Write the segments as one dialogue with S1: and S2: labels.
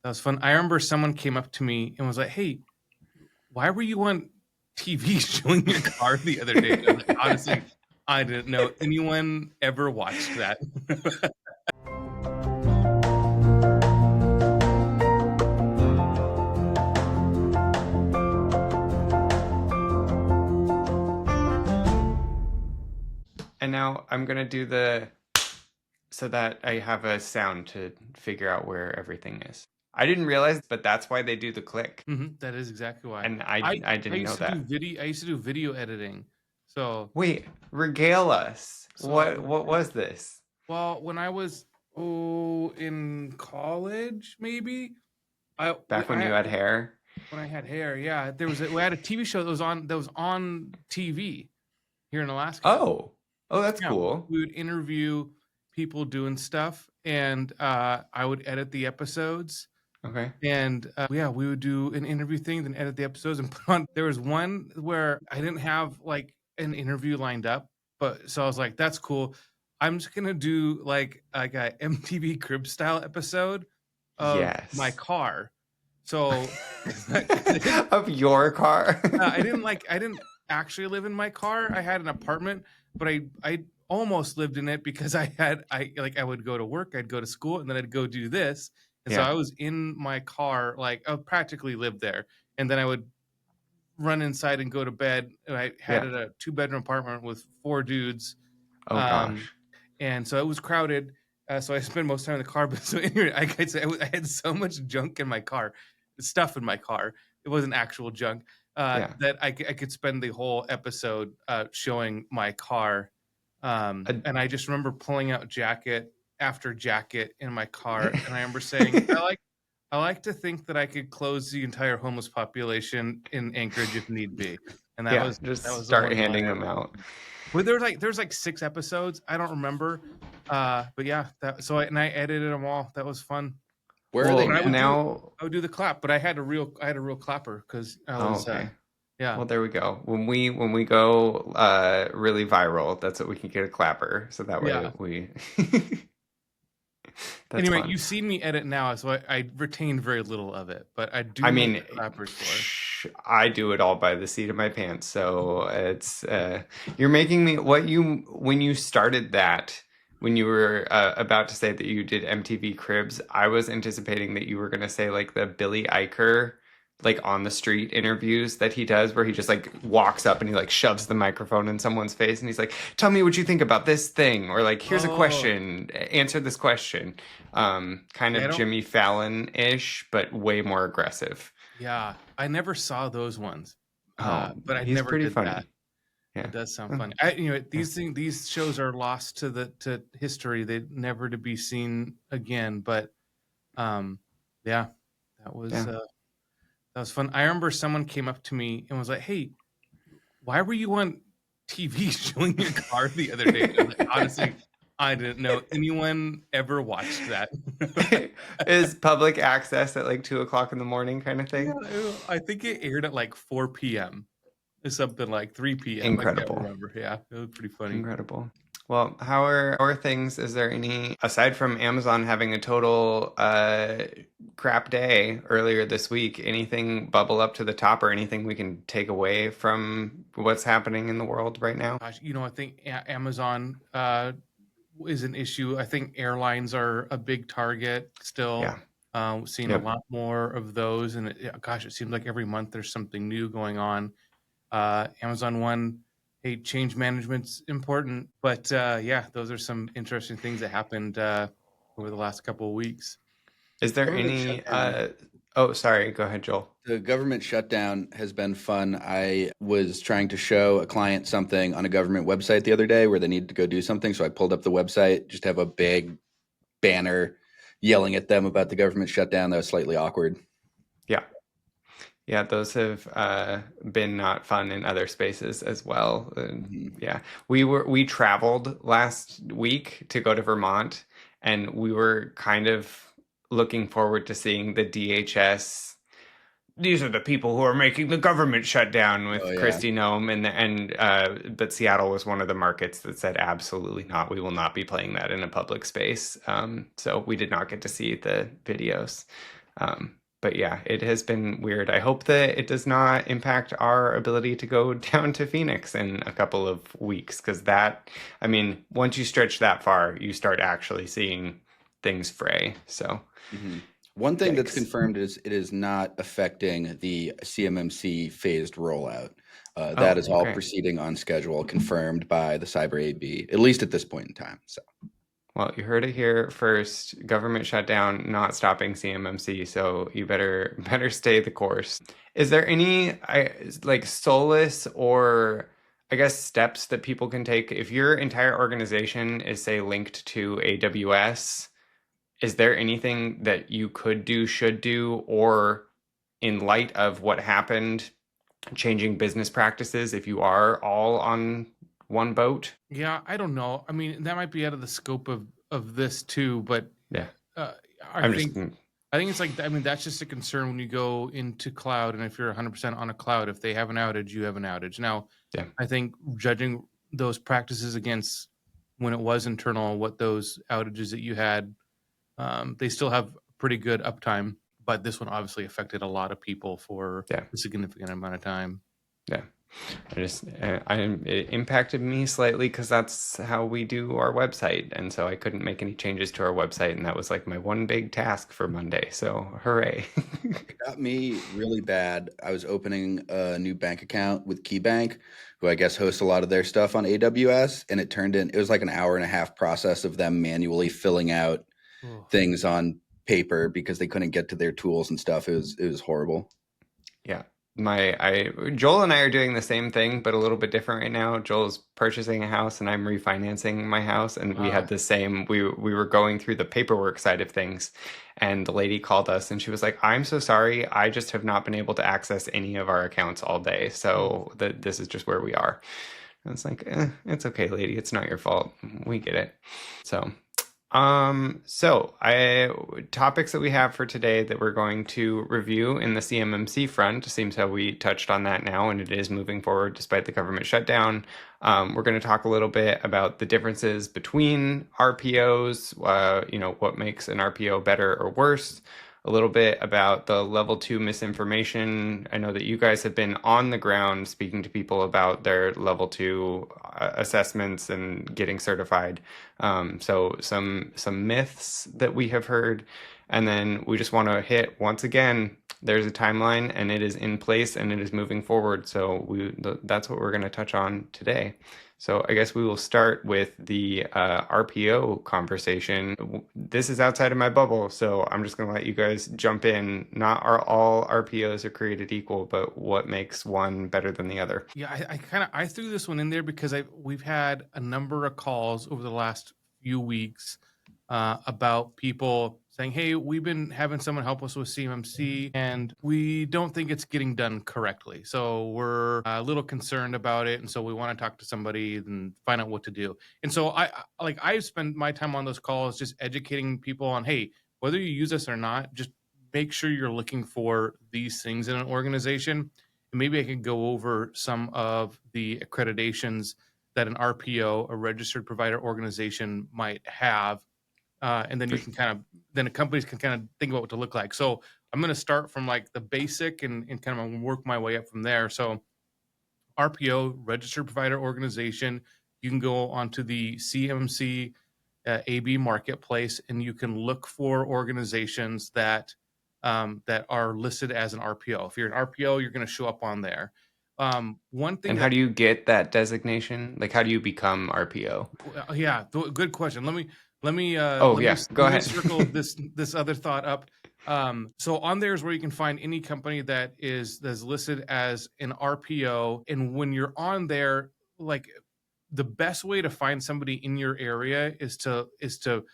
S1: That was fun. I remember someone came up to me and was like, "Hey, why were you on TV showing your car the other day?" I was like, honestly, I didn't know anyone ever watched that.
S2: And now I'm going to do so that I have a sound to figure out where everything is. I didn't realize, but that's why they do the click.
S1: That is exactly why.
S2: And I
S1: I
S2: didn't know
S1: used to do
S2: that.
S1: video. I used to do video editing. So
S2: Wait, regale us.
S1: so
S2: What was this?
S1: well, when I was in college, maybe
S2: Back when you had hair?
S1: when I had hair, yeah, we had a TV show that was on TV here in Alaska.
S2: Oh, that's
S1: Yeah,
S2: cool.
S1: we would interview people doing stuff, and I would edit the episodes.
S2: Okay.
S1: And yeah, we would do an interview thing, then edit the episodes and put on. There was one where I didn't have like an interview lined up, but so I was like, "That's cool. I'm just gonna do like a MTV Crib style episode of my
S2: Yes.
S1: car." So
S2: Of your car?
S1: I didn't actually live in my car. I had an apartment, but I almost lived in it because I would go to work, I'd go to school, and then I'd go do this. And so
S2: Yeah.
S1: I was in my car, like I practically lived there. And then I would run inside and go to bed. And I had
S2: Yeah.
S1: a 2-bedroom apartment with 4 dudes.
S2: Oh gosh.
S1: And so it was crowded. So I spent most of the time in the car. But so anyway, I had so much junk in my car, stuff in my car. It wasn't actual junk.
S2: Yeah.
S1: That I could spend the whole episode showing my car. And I just remember pulling out jacket after jacket in my car. And I remember saying, I like to think that I could close the entire homeless population in Anchorage if need be. And that was
S2: just
S1: the
S2: start
S1: one
S2: handing
S1: line.
S2: them out.
S1: Well, there's like 6 episodes. I don't remember. But yeah, and I edited them all. That was fun.
S3: Where are they
S2: now?
S1: I would do the clap, but I had a real clapper because I was
S2: okay.
S1: yeah.
S2: Well, there we go. When we go really viral, that's what we can get a clapper. So that way we.
S1: Anyway,
S2: fun.
S1: You've seen me edit now, so I retained very little of it, but I do. Clappers for.
S2: I do it all by the seat of my pants. So it's you're making me when you started that. When you were about to say that you did MTV Cribs, I was anticipating that you were going to say like the Billy Eicher, like on the street interviews that he does, where he just like walks up and he like shoves the microphone in someone's face and he's like, "Tell me what you think about this thing," or like, "Here's a question, answer this question." Kind of Jimmy Fallon-ish, but way more aggressive.
S1: Yeah, I never saw those ones, but I
S2: he's
S1: never
S2: pretty
S1: did
S2: funny.
S1: that.
S2: Yeah.
S1: It does sound funny. These shows are lost to history. They're never to be seen again. But yeah, that was fun. I remember someone came up to me and was like, "Hey, why were you on TV showing your car the other day?" I was like, honestly, I didn't know anyone ever watched that.
S2: Is public access at like 2:00 in the morning kind of thing?
S1: Yeah, I think it aired at like 4 p.m. Something like 3 p.m.
S2: Incredible.
S1: I can't remember. Yeah, it was pretty funny.
S2: Incredible. Well, how are things? Is there any, aside from Amazon having a total crap day earlier this week, anything bubble up to the top or anything we can take away from what's happening in the world right now?
S1: Gosh, I think Amazon is an issue. I think airlines are a big target still.
S2: Yeah.
S1: Seeing a lot more of those. And it seems like every month there's something new going on. Amazon One, hey, change management's important, but yeah, those are some interesting things that happened over the last couple of weeks.
S2: Is there any? Oh, sorry. Go ahead, Joel.
S3: The government shutdown has been fun. I was trying to show a client something on a government website the other day where they needed to go do something, so I pulled up the website, just have a big banner yelling at them about the government shutdown. That was slightly awkward.
S2: Yeah, those have been not fun in other spaces as well. Yeah, we traveled last week to go to Vermont, and we were kind of looking forward to seeing the DHS. These are the people who are making the government shut down with Kristi Noem, but Seattle was one of the markets that said absolutely not. We will not be playing that in a public space. So we did not get to see the videos. But yeah, it has been weird. I hope that it does not impact our ability to go down to Phoenix in a couple of weeks, because that, I mean, once you stretch that far, you start actually seeing things fray. So,
S3: One thing that's
S2: yikes.
S3: confirmed is it is not affecting the CMMC phased rollout. That
S2: Oh,
S3: is all
S2: okay.
S3: proceeding on schedule, confirmed by the Cyber AB, at least at this point in time. So,
S2: Well, you heard it here first. Government shutdown, not stopping CMMC. So you better stay the course. Is there any like solace or I guess steps that people can take if your entire organization is say linked to AWS? Is there anything that you could do, should do, or in light of what happened, changing business practices if you are all on one boat?
S1: Yeah, I don't know. I mean, that might be out of the scope of this too, but
S2: Yeah,
S1: uh, I
S2: I'm just
S1: think I think it's like, I mean, that's just a concern when you go into cloud, and if you're 100% on a cloud, if they have an outage, you have an outage. Now,
S2: yeah.
S1: I think judging those practices against when it was internal, what those outages that you had, they still have pretty good uptime, but this one obviously affected a lot of people for
S2: Yeah.
S1: a significant amount of time.
S2: Yeah. It impacted me slightly because that's how we do our website. And so I couldn't make any changes to our website. And that was like my one big task for Monday. So hooray.
S3: it got me really bad. I was opening a new bank account with KeyBank, who I guess hosts a lot of their stuff on AWS, and it was like an hour and a half process of them manually filling out
S1: Oh.
S3: things on paper because they couldn't get to their tools and stuff. It was horrible.
S2: Yeah. Joel and I are doing the same thing, but a little bit different right now. Joel's purchasing a house and I'm refinancing my house. And we had
S1: Wow.
S2: the same, we were going through the paperwork side of things. And the lady called us and she was like, I'm so sorry. I just have not been able to access any of our accounts all day. So this is just where we are. And it's like, it's okay, lady. It's not your fault. We get it. Topics that we have for today that we're going to review in the CMMC front seems how we touched on that now, and it is moving forward despite the government shutdown. We're going to talk a little bit about the differences between RPOs, what makes an RPO better or worse, a little bit about the level 2 misinformation. I know that you guys have been on the ground speaking to people about their level 2 assessments and getting certified. So some myths that we have heard, and then we just want to hit once again. There's a timeline, and it is in place, and it is moving forward. So that's what we're going to touch on today. So I guess we will start with the RPO conversation. This is outside of my bubble, so I'm just going to let you guys jump in. Not all RPOs are created equal, but what makes one better than the other?
S1: Yeah, I threw this one in there because we've had a number of calls over the last few weeks about people saying, "Hey, we've been having someone help us with CMMC, and we don't think it's getting done correctly. So we're a little concerned about it, and so we want to talk to somebody and find out what to do." And so I spend my time on those calls just educating people on, hey, whether you use this or not, just make sure you're looking for these things in an organization. And maybe I could go over some of the accreditations that an RPO, a registered provider organization, might have, and then you can then the companies can kind of think about what to look like. So I'm going to start from like the basic and kind of work my way up from there. So RPO, registered provider organization, you can go onto the CMMC AB marketplace, and you can look for organizations that that are listed as an RPO. If you're an RPO, you're going to show up on there. One thing
S2: And how
S1: that
S2: do you get that designation? Like, how do you become RPO?
S1: yeah, good question.
S2: Oh, yeah, go
S1: let me
S2: ahead.
S1: circle this other thought up. So on there is where you can find any company that's listed as an RPO, and when you're on there, like the best way to find somebody in your area is to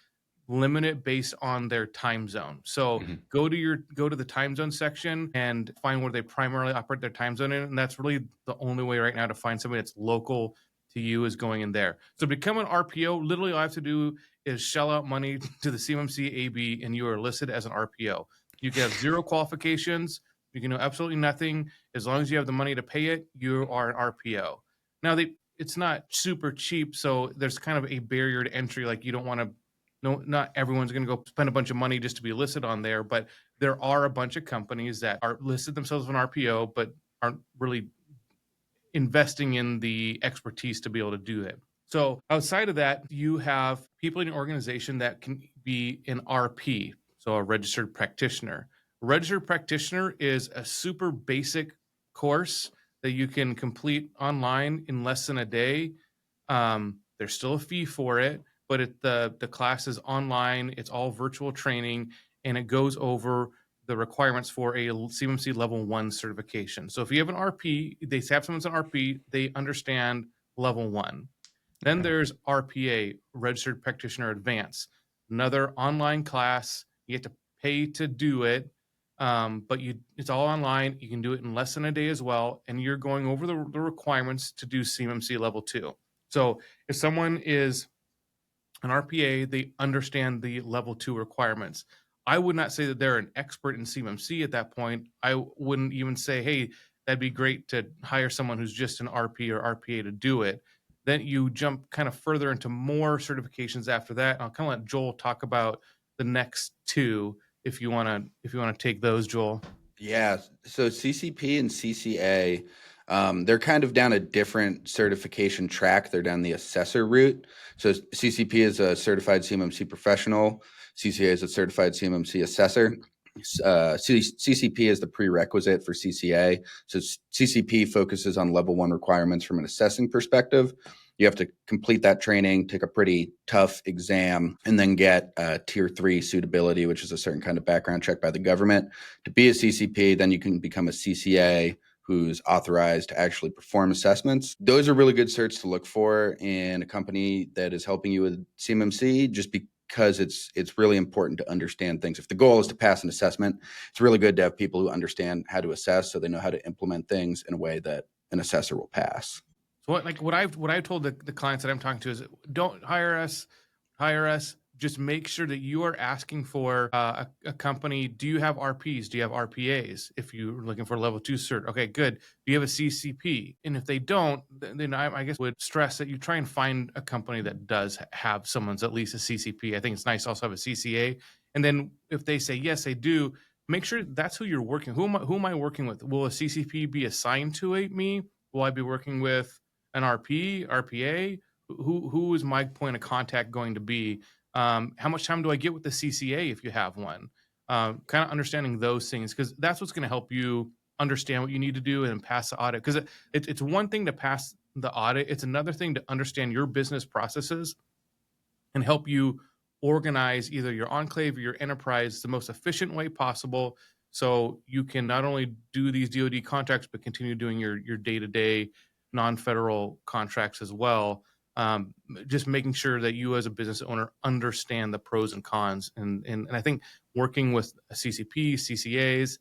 S1: limit it based on their time zone. So
S2: Mhm.
S1: go to the time zone section and find where they primarily operate their time zone in, and that's really the only way right now to find somebody that's local to you is going in there. So to become an RPO, literally all I have to do is shell out money to the CMMC AB, and you are listed as an RPO. You can have zero qualifications. You can know absolutely nothing. As long as you have the money to pay it, you are an RPO. Now it's not super cheap, so there's kind of a barrier to entry. Like you don't want to No, not everyone's going to go spend a bunch of money just to be listed on there, but there are a bunch of companies that are listed themselves on RPO, but aren't really investing in the expertise to be able to do it. So outside of that, you have people in your organization that can be an RP, so a registered practitioner. A registered practitioner is a super basic course that you can complete online in less than a day. There's still a fee for it, but the class is online. It's all virtual training, and it goes over the requirements for a CMMC level 1 certification. So if you have an RP, they have someone's an RP, they understand level 1. Then there's RPA, Registered Practitioner Advanced, another online class. You have to pay to do it, but it's all online. You can do it in less than a day as well, and you're going over the requirements to do CMMC level 2. So if someone is an RPA, they understand the level 2 requirements. I would not say that they're an expert in CMMC at that point. I wouldn't even say, hey, that'd be great to hire someone who's just an RP or RPA to do it. Then you jump kind of further into more certifications after that. I'll kind of let Joel talk about the next two if you want to take those, Joel.
S3: Yeah. So CCP and CCA, they're kind of down a different certification track. They're down the assessor route. So CCP is a certified CMMC professional. CCA is a certified CMMC assessor. CCP is the prerequisite for CCA. So CCP focuses on level 1 requirements from an assessing perspective. You have to complete that training, take a pretty tough exam, and then get tier 3 suitability, which is a certain kind of background check by the government. To be a CCP, then you can become a CCA who's authorized to actually perform assessments. Those are really good certs to look for in a company that is helping you with CMMC, just because it's really important to understand things. If the goal is to pass an assessment, it's really good to have people who understand how to assess, so they know how to implement things in a way that an assessor will pass.
S1: So what I've told the clients that I'm talking to is, don't hire us. Just make sure that you are asking for a company. Do you have RPs? Do you have RPAs? If you're looking for a level 2 cert, okay, good. Do you have a CCP? And if they don't, then I guess would stress that you try and find a company that does have someone's at least a CCP. I think it's nice to also have a CCA. And then if they say yes, they do, make sure that's who you're working. Who am I working with? Will a CCP be assigned to me? Will I be working with an RPA? Who is my point of contact going to be? How much time do I get with the CCA if you have one? Kind of understanding those things, because that's what's going to help you understand what you need to do and pass the audit. Because it's one thing to pass the audit. It's another thing to understand your business processes and help you organize either your enclave or your enterprise the most efficient way possible, so you can not only do these DoD contracts, but continue doing your day-to-day non-federal contracts as well. Just making sure that you as a business owner understand the pros and cons. And I think working with a CCP, CCAs,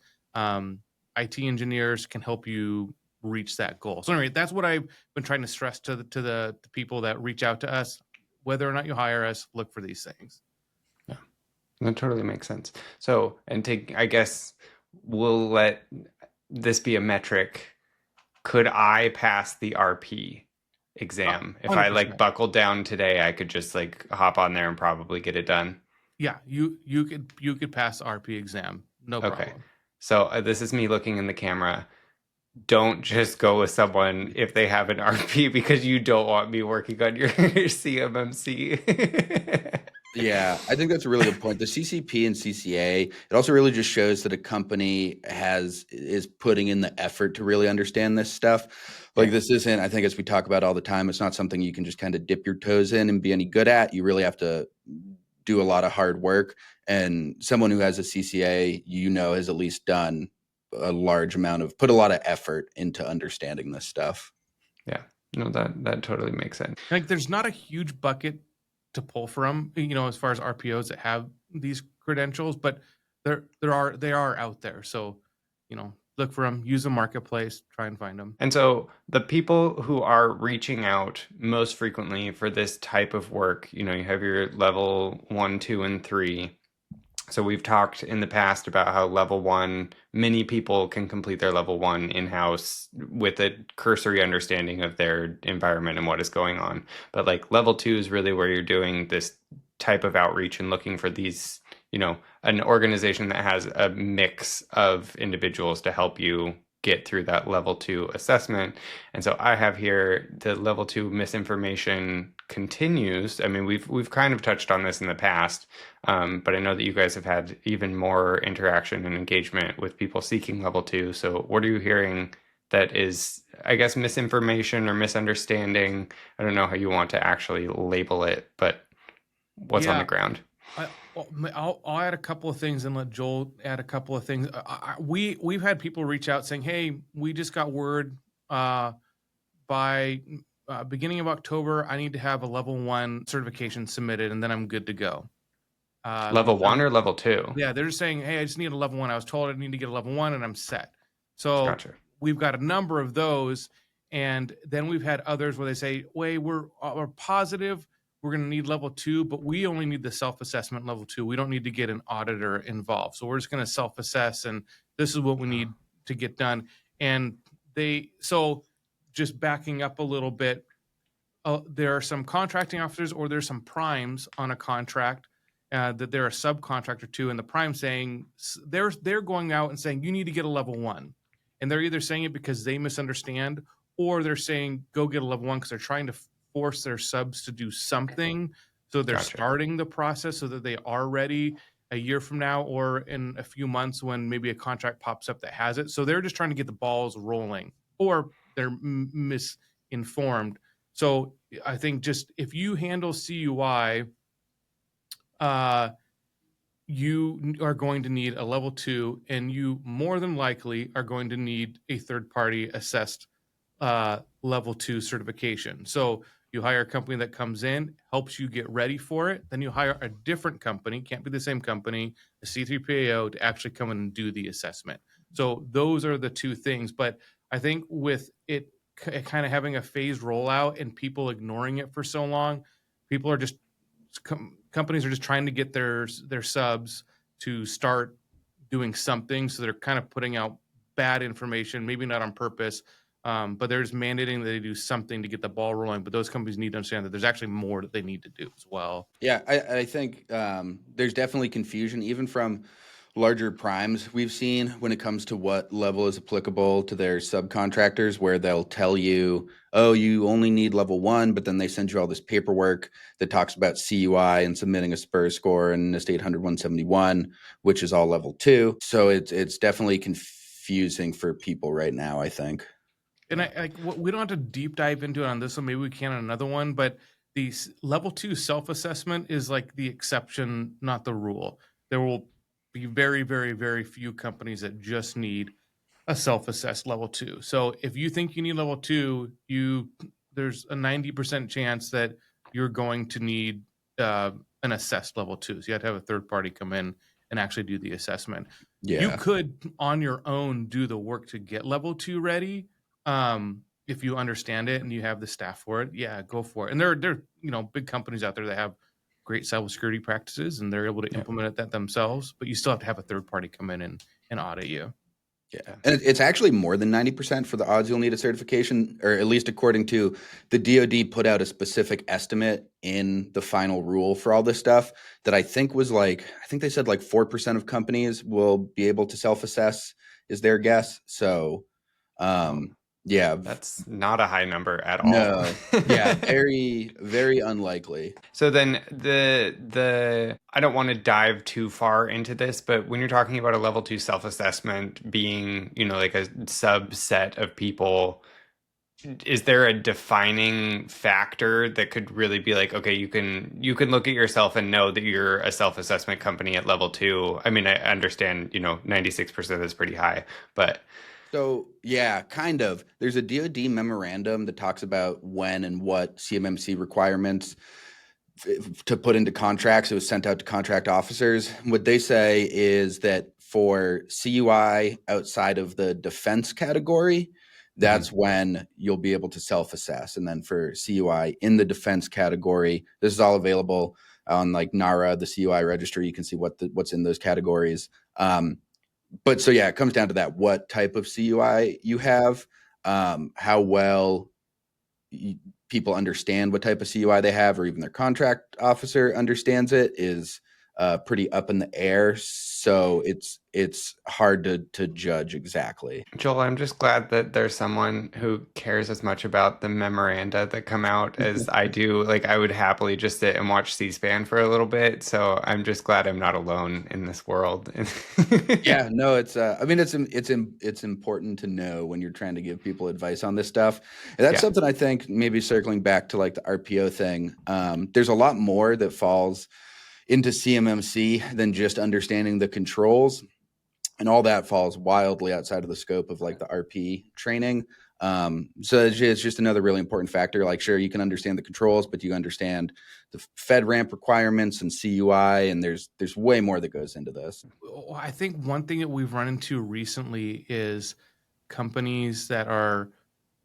S1: IT engineers can help you reach that goal. So anyway, that's what I've been trying to stress to the people that reach out to us. Whether or not you hire us, look for these things.
S2: Yeah, that totally makes sense. So, I guess we'll let this be a metric. Could I pass the RP exam? If I
S1: 100%.
S2: buckled down today, I could just hop on there and probably get it done.
S1: Yeah, you could pass the RP exam, no problem.
S2: Okay. So this is me looking in the camera. Don't just go with someone if they have an RP, because you don't want me working on your CMMC.
S3: Yeah, I think that's a really good point. The CCP and CCA, it also really just shows that a company is putting in the effort to really understand this stuff. This isn't, I think, as we talk about all the time, it's not something you can just kind of dip your toes in and be any good at. You really have to do a lot of hard work. And someone who has a CCA, has at least done a large amount put a lot of effort into understanding this stuff.
S2: Yeah, no, that totally makes sense.
S1: There's not a huge bucket to pull from, as far as RPOs that have these credentials, but they are out there. So, look for them, use the marketplace, try and find them.
S2: And so the people who are reaching out most frequently for this type of work, you have your level 1, 2, and 3. So we've talked in the past about how level 1, many people can complete their level 1 in-house with a cursory understanding of their environment and what is going on. But level 2 is really where you're doing this type of outreach and looking for these, an organization that has a mix of individuals to help you get through that level 2 assessment. And so I have here the level 2 misinformation continues. I mean, we've kind of touched on this in the past, but I know that you guys have had even more interaction and engagement with people seeking level 2. So what are you hearing that is, I guess, misinformation or misunderstanding? I don't know how you want to actually label it, but what's on the ground?
S1: I'll add a couple of things and let Joel add a couple of things. We've had people reach out saying, "Hey, we just got word by beginning of October, I need to have a level 1 certification submitted, and then I'm good to go."
S2: Level 1 or level 2?
S1: Yeah, they're just saying, "Hey, I just need a level 1. I was told I need to get a level 1, and I'm set." So
S2: Gotcha.
S1: we've got a number of those, and then we've had others where they say, "Wait, we're positive we're going to need level 2, but we only need the self-assessment level 2. We don't need to get an auditor involved. So we're just going to self-assess, and this is what we need to get done." And so just backing up a little bit, there are some contracting officers or there's some primes on a contract that they're a subcontractor to, and the prime saying they're going out and saying you need to get a level 1, and they're either saying it because they misunderstand, or they're saying go get a level 1 because they're trying to force their subs to do something. So they're starting the process so that they are ready a year from now or in a few months when maybe a contract pops up that has it. So they're just trying to get the balls rolling, or they're misinformed. So I think just if you handle CUI, you are going to need a level 2, and you more than likely are going to need a third-party assessed level 2 certification. So you hire a company that comes in, helps you get ready for it. Then you hire a different company, can't be the same company, a C3PAO, to actually come in and do the assessment. So those are the two things. But I think with it kind of having a phased rollout and people ignoring it for so long, people are just companies are just trying to get their subs to start doing something. So they're kind of putting out bad information, maybe not on purpose, but they're just mandating that they do something to get the ball rolling. But those companies need to understand that there's actually more that they need to do as well.
S3: Yeah, I think there's definitely confusion, even from larger primes we've seen when it comes to what level is applicable to their subcontractors, where they'll tell you, oh, you only need level 1, but then they send you all this paperwork that talks about CUI and submitting a SPUR score and a state 100-171, which is all level 2. So it's definitely confusing for people right now, I think.
S1: And we don't have to deep dive into it on this one. Maybe we can on another one, but the level 2 self-assessment is like the exception, not the rule. There will be very, very, very few companies that just need a self-assessed level 2. So if you think you need level 2, there's a 90% chance that you're going to need an assessed level 2. So you have to have a third party come in and actually do the assessment.
S3: Yeah.
S1: You could on your own do the work to get level 2 ready. If you understand it and you have the staff for it, yeah, go for it. And there are big companies out there that have great cybersecurity practices, and they're able to implement that themselves. But you still have to have a third party come in and audit you.
S3: Yeah, and it's actually more than 90% for the odds you'll need a certification, or at least according to the DoD put out a specific estimate in the final rule for all this stuff that I think they said like 4% of companies will be able to self-assess is their guess. So, yeah,
S2: that's not a high number at all.
S3: No, yeah, very, very unlikely.
S2: So then I don't want to dive too far into this, but when you're talking about a level 2 self-assessment being, like a subset of people, is there a defining factor that could really be like, okay, you can look at yourself and know that you're a self-assessment company at level 2? I mean, I understand, 96% is pretty high, but
S3: so, yeah, kind of. There's a DoD memorandum that talks about when and what CMMC requirements to put into contracts. It was sent out to contract officers. What they say is that for CUI outside of the defense category, that's when you'll be able to self-assess. And then for CUI in the defense category, this is all available on like NARA, the CUI registry. You can see what's in those categories. But so, yeah, it comes down to that, what type of CUI you have, how well people understand what type of CUI they have, or even their contract officer understands it, is pretty up in the air. So it's hard to judge exactly.
S2: Joel, I'm just glad that there's someone who cares as much about the memoranda that come out as I do. Like, I would happily just sit and watch C-SPAN for a little bit. So I'm just glad I'm not alone in this world.
S3: Yeah, no, it's I mean it's important to know when you're trying to give people advice on this stuff. And that's
S2: Yeah.
S3: something I think, maybe circling back to like the RPO thing. There's a lot more that falls into CMMC than just understanding the controls, and all that falls wildly outside of the scope of like the RP training. So it's just another really important factor. Like, sure, you can understand the controls, but you understand the FedRAMP requirements and CUI, and there's way more that goes into this.
S1: I think one thing that we've run into recently is companies that are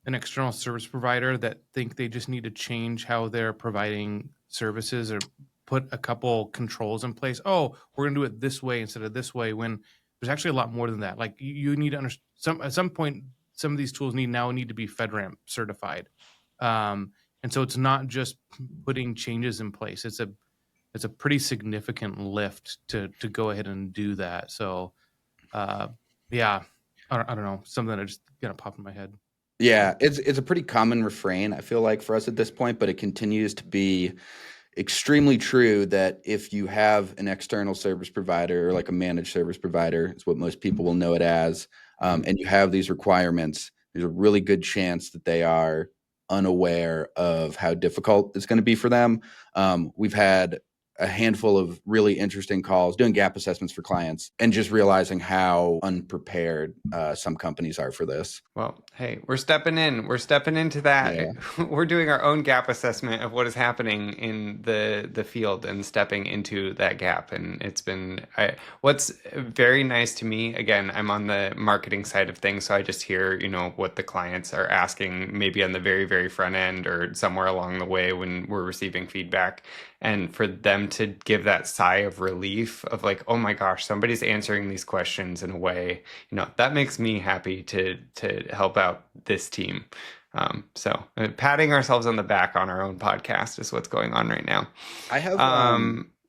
S1: an external service provider that think they just need to change how they're providing services or put a couple controls in place. Oh, we're going to do it this way instead of this way, when there's actually a lot more than that. Like, you need to understand, at some point, some of these tools need to be FedRAMP certified. And so it's not just putting changes in place. It's a pretty significant lift to go ahead and do that. So yeah, I don't know, something that just kind of popped in my head.
S3: Yeah, it's a pretty common refrain, I feel like, for us at this point, but it continues to be extremely true that if you have an external service provider, or like a managed service provider is what most people will know it as, and you have these requirements, there's a really good chance that they are unaware of how difficult it's going to be for them. We've had a handful of really interesting calls doing gap assessments for clients, and just realizing how unprepared some companies are for this.
S2: Well, hey, we're stepping in. We're stepping into that.
S3: Yeah.
S2: We're doing our own gap assessment of what is happening in the field and stepping into that gap. And it's been what's very nice to me. Again, I'm on the marketing side of things, so I just hear, what the clients are asking, maybe on the very, very front end or somewhere along the way when we're receiving feedback. And for them to give that sigh of relief of like, oh my gosh, somebody's answering these questions in a way, that makes me happy to help out this team. So patting ourselves on the back on our own podcast is what's going on right now.
S3: I have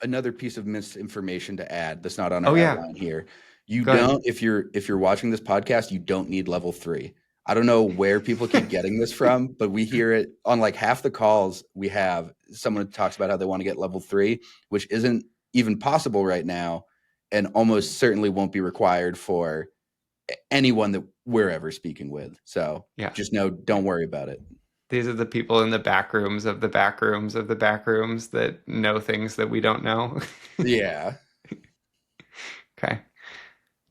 S3: another piece of misinformation to add that's not on
S2: Oh
S3: our
S2: yeah,
S3: outline here. You
S2: go ahead.
S3: don't, if you're watching this podcast, you don't need level 3. I don't know where people keep getting this from, but we hear it on like half the calls we have. Someone talks about how they want to get level 3, which isn't even possible right now, and almost certainly won't be required for anyone that we're ever speaking with. So
S2: Yeah.
S3: just don't worry about it.
S2: These are the people in the back rooms of the back rooms of the back rooms that know things that we don't know.
S3: Yeah.
S2: Okay.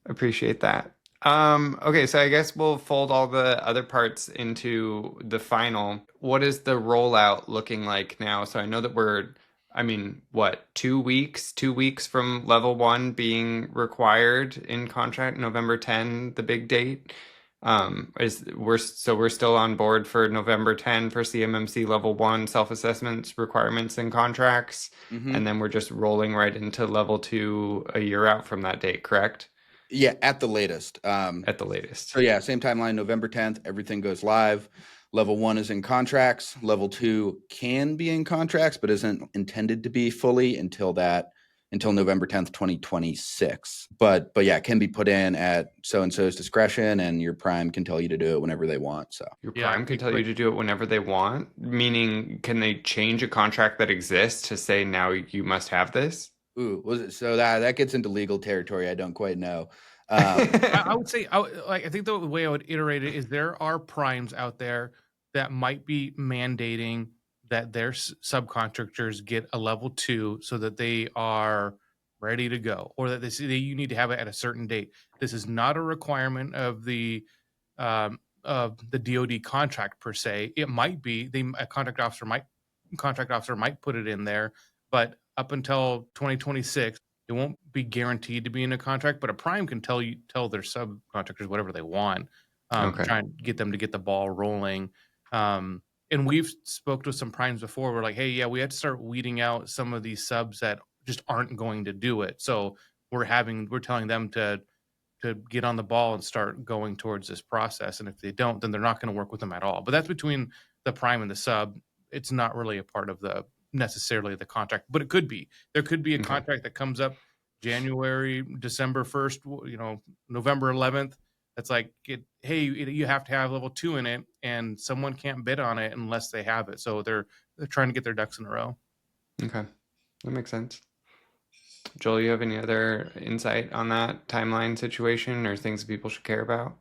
S2: Appreciate that. Okay, so I guess we'll fold all the other parts into the final. What is the rollout looking like now? So I know that what, 2 weeks? 2 weeks from level 1 being required in contract, November 10, the big date. We're still on board for November 10 for CMMC level 1 self-assessments, requirements, and contracts.
S3: Mm-hmm.
S2: And then we're just rolling right into level 2 a year out from that date, correct?
S3: Yeah, at the latest.
S2: At the latest.
S3: So yeah, same timeline, November 10th, everything goes live. Level 1 is in contracts. Level 2 can be in contracts, but isn't intended to be fully until November 10th, 2026. But yeah, it can be put in at so-and-so's discretion, and your prime can tell you to do it whenever they want. So
S2: Your prime can tell you to do it whenever they want, meaning can they change a contract that exists to say now you must have this?
S3: Ooh, so that gets into legal territory. I don't quite know.
S1: I would say, I think the way I would iterate it is there are primes out there that might be mandating that their subcontractors get a level 2 so that they are ready to go, or that they say that you need to have it at a certain date. This is not a requirement of the DoD contract per se. It might be a contract officer might put it in there, but up until 2026, it won't be guaranteed to be in a contract. But a prime can tell their subcontractors whatever they want,
S2: Okay.
S1: try and get them to get the ball rolling. And we've spoke to some primes before. We're like, hey, yeah, we had to start weeding out some of these subs that just aren't going to do it. So we're telling them to get on the ball and start going towards this process. And if they don't, then they're not going to work with them at all. But that's between the prime and the sub. it's not really a part of necessarily the contract, but it could be. There could be a contract that comes up January, December 1st, November 11th. That's like, hey, you have to have level 2 in it, and someone can't bid on it unless they have it. So they're trying to get their ducks in a row.
S2: Okay, that makes sense. Joel, you have any other insight on that timeline situation or things people should care about?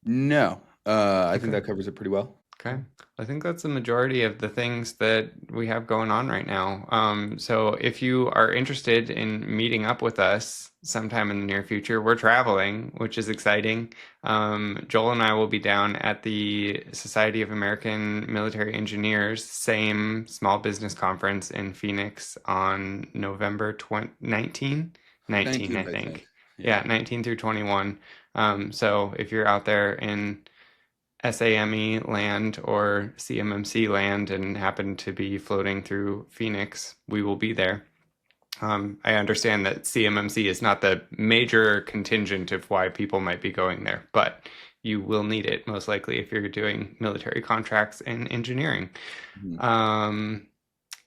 S3: No. I think
S2: Okay.
S3: that covers it pretty well.
S2: Okay. I think that's the majority of the things that we have going on right now. So if you are interested in meeting up with us sometime in the near future, we're traveling, which is exciting. Joel and I will be down at the Society of American Military Engineers, same small business conference in Phoenix on November 19, I
S3: 19th, I
S2: think.
S3: think.
S2: Yeah, 19 through 21. So if you're out there in SAME land or CMMC land and happen to be floating through Phoenix, we will be there. I understand that CMMC is not the major contingent of why people might be going there, but you will need it most likely if you're doing military contracts in engineering.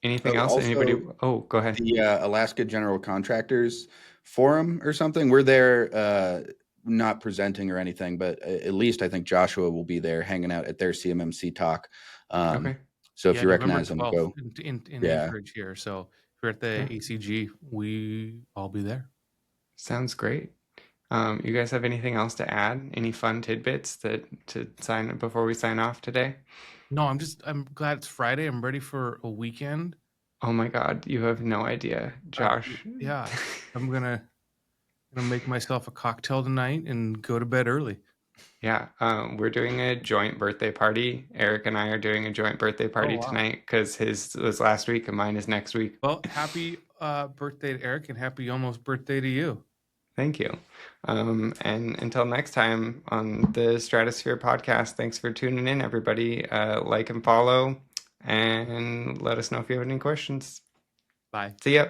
S2: Anything else?
S3: Also,
S2: Anybody? Oh, go ahead.
S3: The Alaska General Contractors Forum or something. We're there, not presenting or anything, but at least I think Joshua will be there hanging out at their CMMC talk.
S2: Okay.
S3: So if you recognize them,
S1: November 12th
S3: go.
S1: in Anchorage here. So if you're at the ACG, I'll be there.
S2: Sounds great. You guys have anything else to add? Any fun tidbits to sign before we sign off today?
S1: No, I'm glad it's Friday. I'm ready for a weekend.
S2: Oh my God, you have no idea, Josh.
S1: Yeah, I'm gonna make myself a cocktail tonight and go to bed early.
S2: Yeah, we're doing a joint birthday party. Eric and I are doing a joint birthday party tonight because his was last week and mine is next week.
S1: Well, happy birthday to Eric and happy almost birthday to you.
S2: Thank you. And until next time on the Stratosphere podcast, thanks for tuning in, everybody. Like and follow, and let us know if you have any questions.
S1: Bye.
S2: See ya.